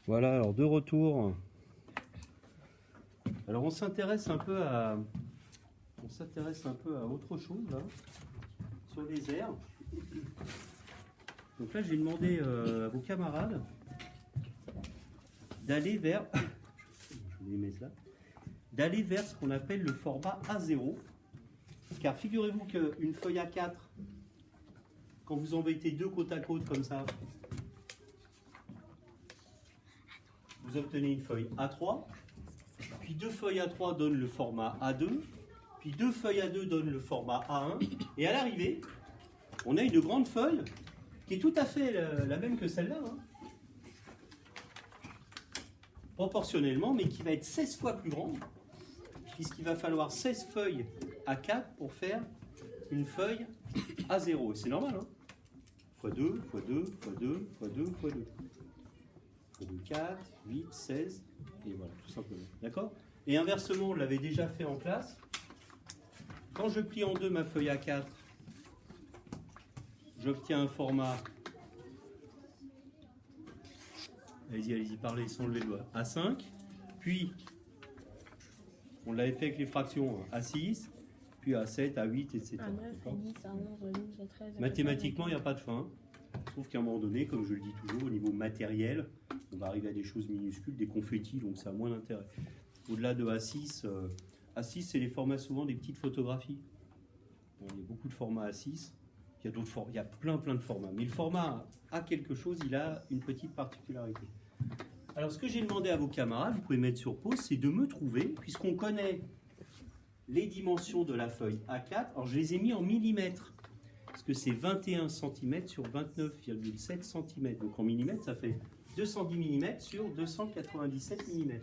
Voilà, alors de retour. Alors on s'intéresse un peu à autre chose là, sur les airs. Donc là j'ai demandé à vos camarades d'aller vers ce qu'on appelle le format A0. Car figurez-vous qu'une feuille A4, quand vous en mettez deux côte à côte comme ça, vous obtenez une feuille A3, puis deux feuilles A3 donnent le format A2, puis deux feuilles A2 donnent le format A1, et à l'arrivée, on a une grande feuille qui est tout à fait la même que celle-là, hein, proportionnellement, mais qui va être 16 fois plus grande, puisqu'il va falloir 16 feuilles A4 pour faire une feuille A0. Et c'est normal, hein, x2, x2, x2, x2, x2. 4, 8, 16, et voilà, tout simplement. D'accord? Et inversement, on l'avait déjà fait en classe. Quand je plie en deux ma feuille A4, j'obtiens un format, allez-y, parlez sans lever le doigt, A5, puis on l'avait fait avec les fractions A6, puis A7, A8, etc. A9, A10, A11, A12, A13. Mathématiquement, il n'y a pas de fin. Sauf qu'à un moment donné, comme je le dis toujours, au niveau matériel, on va arriver à des choses minuscules, des confettis, donc ça a moins d'intérêt. Au-delà de A6, A6 c'est les formats souvent des petites photographies. Bon, il y a beaucoup de formats A6, il y a d'autres formats, il y a plein de formats. Mais le format a quelque chose, il a une petite particularité. Alors ce que j'ai demandé à vos camarades, vous pouvez mettre sur pause, c'est de me trouver, puisqu'on connaît les dimensions de la feuille A4, alors je les ai mis en millimètres. Parce que c'est 21 cm sur 29,7 cm. Donc en millimètres, ça fait 210 mm sur 297 mm.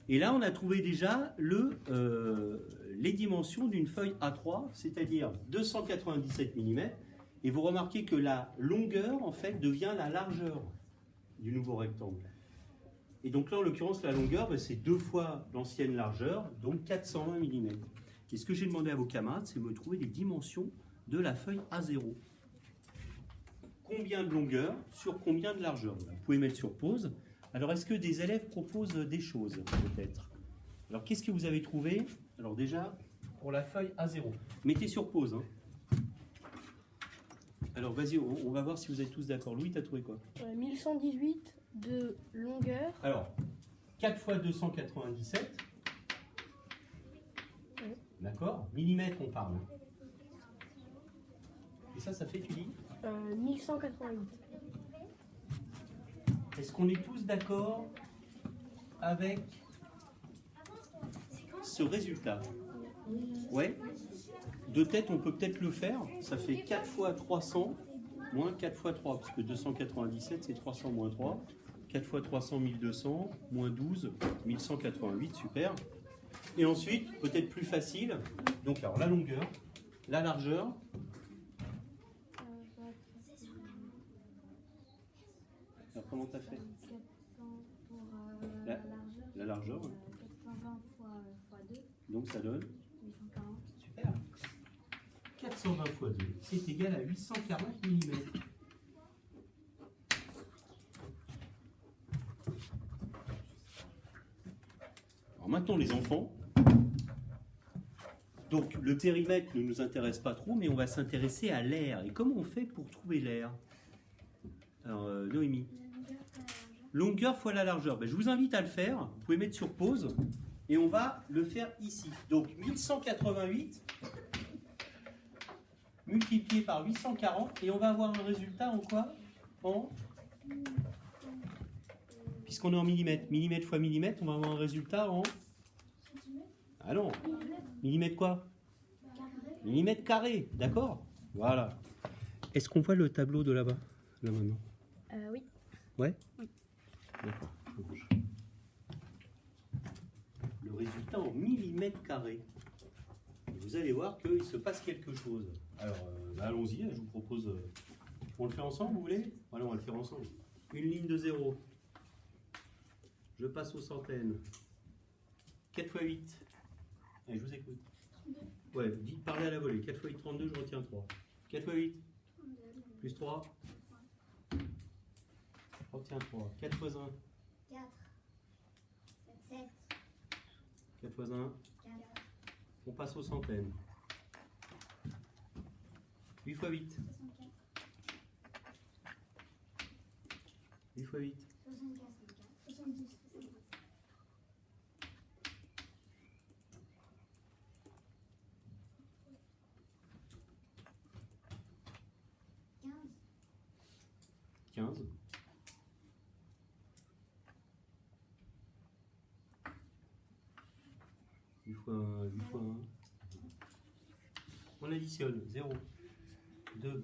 Et là, on a trouvé déjà les dimensions d'une feuille A3, c'est-à-dire 297 mm. Et vous remarquez que la longueur, en fait, devient la largeur du nouveau rectangle. Et donc là, en l'occurrence, la longueur, c'est 2 fois l'ancienne largeur, donc 420 mm. Et ce que j'ai demandé à vos camarades, c'est de me trouver les dimensions de la feuille A0. Combien de longueur sur combien de largeur? Vous pouvez mettre sur pause. Alors, est-ce que des élèves proposent des choses, peut-être? Alors, qu'est-ce que vous avez trouvé? Alors déjà, pour la feuille A0. Mettez sur pause. Hein. Alors, vas-y, on va voir si vous êtes tous d'accord. Louis, tu as trouvé quoi? 1118 de longueur. Alors, 4 fois 297. Oui. D'accord? Millimètres, on parle. Et ça fait, tu dis 1188. Est-ce qu'on est tous d'accord avec ce résultat? Ouais. De tête, on peut peut-être le faire. Ça fait 4 fois 300 moins 4 fois 3, parce que 297, c'est 300 moins 3. 4 fois 300, 1200, moins 12, 1188, super. Et ensuite, peut-être plus facile, donc alors la longueur, la largeur. Alors, comment tu as fait? 400 pour la largeur. 420 fois 2. Donc ça donne 840. Super. 420 fois 2, c'est égal à 840 mm. Alors maintenant les enfants, donc le périmètre ne nous intéresse pas trop, mais on va s'intéresser à l'air. Et comment on fait pour trouver l'air? Alors Noémie. Longueur fois la largeur. Ben, je vous invite à le faire. Vous pouvez mettre sur pause et on va le faire ici. Donc 1188 multiplié par 840 et on va avoir un résultat en quoi? Puisqu'on est en millimètres. Millimètre fois millimètre, on va avoir un résultat en... Ah non. Millimètre quoi? Millimètre carré. D'accord? Voilà. Est-ce qu'on voit le tableau de là-bas? Là maintenant? Oui. Ouais? Oui. D'accord. Le résultat en millimètres carrés. Vous allez voir qu'il se passe quelque chose. Alors, allons-y, je vous propose... on le fait ensemble, vous voulez? Voilà, on va le faire ensemble. Une ligne de 0. Je passe aux centaines. 4 x 8. Allez, je vous écoute. Ouais, dites, parlez à la volée. 4 x 8, 32, je retiens 3. 4 x 8. Plus 3. Retiens 3. 4 fois 1. 4. 7. 4 fois 1. 4. On passe aux centaines. 8 fois 8. 64. 8 fois 8. 64. 70. 15. 15. Huit fois 1. On additionne 0, 2,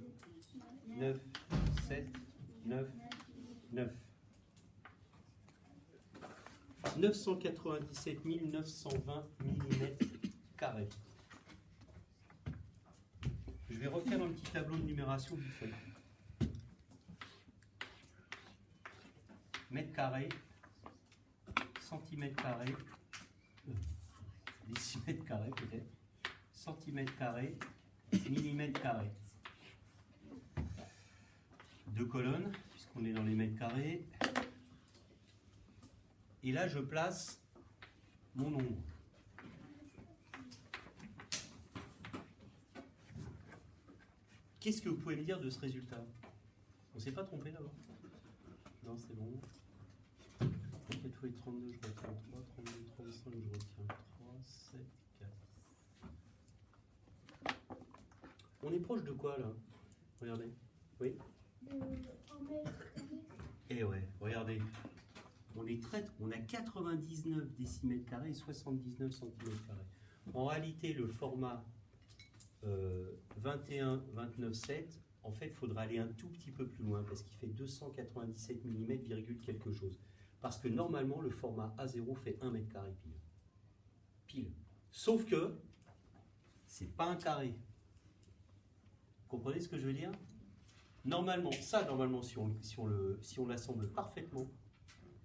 9, 7, 9, 9. 997 920 mm². Je vais refaire un petit tableau de numération vite fait. Mètre carré, centimètre carré, décimètre carré peut-être, centimètre carré, millimètre carré. Deux colonnes, puisqu'on est dans les mètres carrés. Et là, je place mon nombre. Qu'est-ce que vous pouvez me dire de ce résultat? On ne s'est pas trompé d'abord? Non, c'est bon. 4 fois 32, je retiens 3. 32, 35, je retiens 3, 7, 4. On est proche de quoi là? Regardez. Oui? Eh ouais, regardez. On a 99 décimètres carrés et 79 centimètres carrés. En réalité, le format 21, 29, 7, en fait, il faudra aller un tout petit peu plus loin parce qu'il fait 297 mm, virgule quelque chose. Parce que normalement, le format A0 fait 1 mètre carré pile. Pile. Sauf que c'est pas un carré. Vous comprenez ce que je veux dire? Normalement, si on l'assemble parfaitement,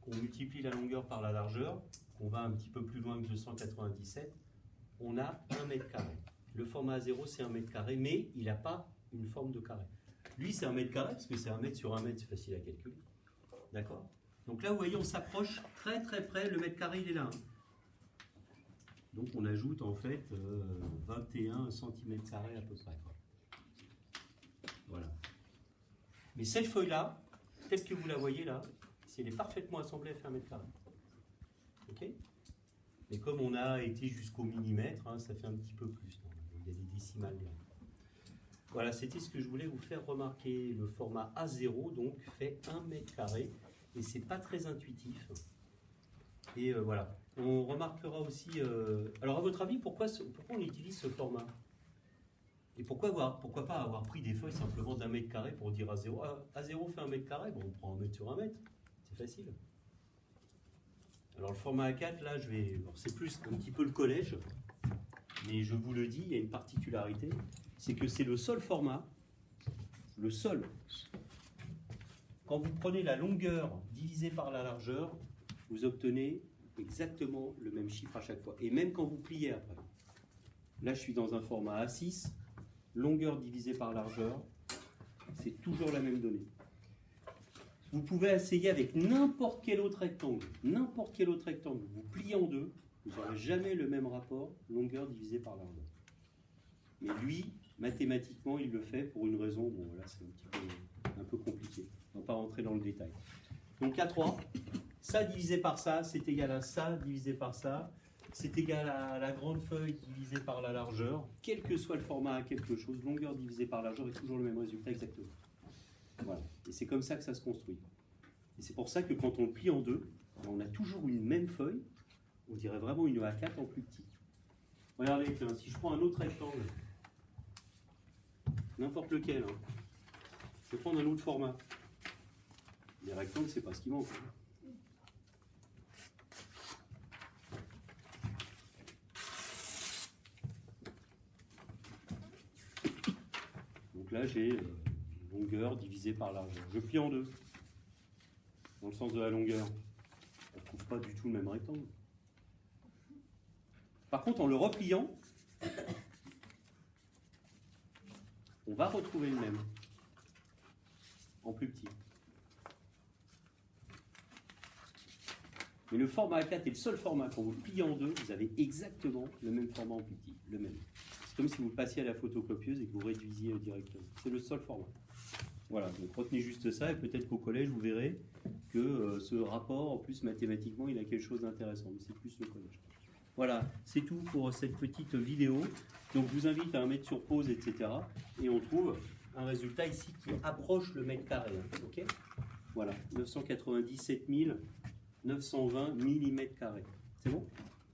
qu'on multiplie la longueur par la largeur, qu'on va un petit peu plus loin que 297, on a 1 mètre carré. Le format A0, c'est 1 mètre carré, mais il n'a pas une forme de carré. Lui, c'est 1 mètre carré, parce que c'est 1 mètre sur 1 mètre, c'est facile à calculer. D'accord? Donc là, vous voyez, on s'approche très très près, le mètre carré, il est là. Hein. Donc on ajoute en fait 21 cm² à peu près. Voilà. Mais cette feuille-là, telle que vous la voyez là, si elle est parfaitement assemblée, elle fait 1 mètre carré. Ok? Et comme on a été jusqu'au millimètre, hein, ça fait un petit peu plus. Il y a des décimales derrière. Voilà, c'était ce que je voulais vous faire remarquer. Le format A0 donc fait 1 mètre carré et c'est pas très intuitif. Et voilà. On remarquera aussi. Alors à votre avis, pourquoi on utilise ce format? Et pourquoi pas avoir pris des feuilles simplement d'1 mètre carré pour dire A0? A0 fait 1 mètre carré, bon, on prend 1 mètre sur 1 mètre. C'est facile. Alors le format A4, là, c'est plus un petit peu le collège, mais je vous le dis, il y a une particularité, c'est que c'est le seul format, le seul. Quand vous prenez la longueur divisée par la largeur, vous obtenez exactement le même chiffre à chaque fois. Et même quand vous pliez après. Là, je suis dans un format A6, longueur divisée par largeur, c'est toujours la même donnée. Vous pouvez essayer avec n'importe quel autre rectangle, vous pliez en deux, vous n'aurez jamais le même rapport, longueur divisée par largeur. Mais lui, mathématiquement, il le fait pour une raison, bon là c'est un peu compliqué, on ne va pas rentrer dans le détail. Donc A3, ça divisé par ça, c'est égal à ça divisé par ça, c'est égal à la grande feuille divisée par la largeur, quel que soit le format à quelque chose, longueur divisée par largeur est toujours le même résultat exactement. Voilà. Et c'est comme ça que ça se construit. Et c'est pour ça que quand on le plie en deux, on a toujours une même feuille, on dirait vraiment une A4 en plus petit. Regardez, tiens, si je prends un autre rectangle, n'importe lequel, hein, je vais prendre un autre format. Les rectangles, c'est pas ce qui manque. Hein. Donc là, j'ai longueur divisée par largeur. Je plie en deux, dans le sens de la longueur. On ne trouve pas du tout le même rectangle. Par contre, en le repliant, on va retrouver le même, en plus petit. Mais le format A4 est le seul format, quand vous le pliez en deux, vous avez exactement le même format en plus petit, le même. C'est comme si vous le passiez à la photocopieuse et que vous réduisiez directement. C'est le seul format. Voilà, donc retenez juste ça et peut-être qu'au collège, vous verrez que ce rapport, en plus mathématiquement, il a quelque chose d'intéressant. Mais c'est plus le collège. Voilà, c'est tout pour cette petite vidéo. Donc je vous invite à la mettre sur pause, etc. Et on trouve un résultat ici qui approche le mètre carré. Ok, voilà, 997 920 mm². C'est bon ?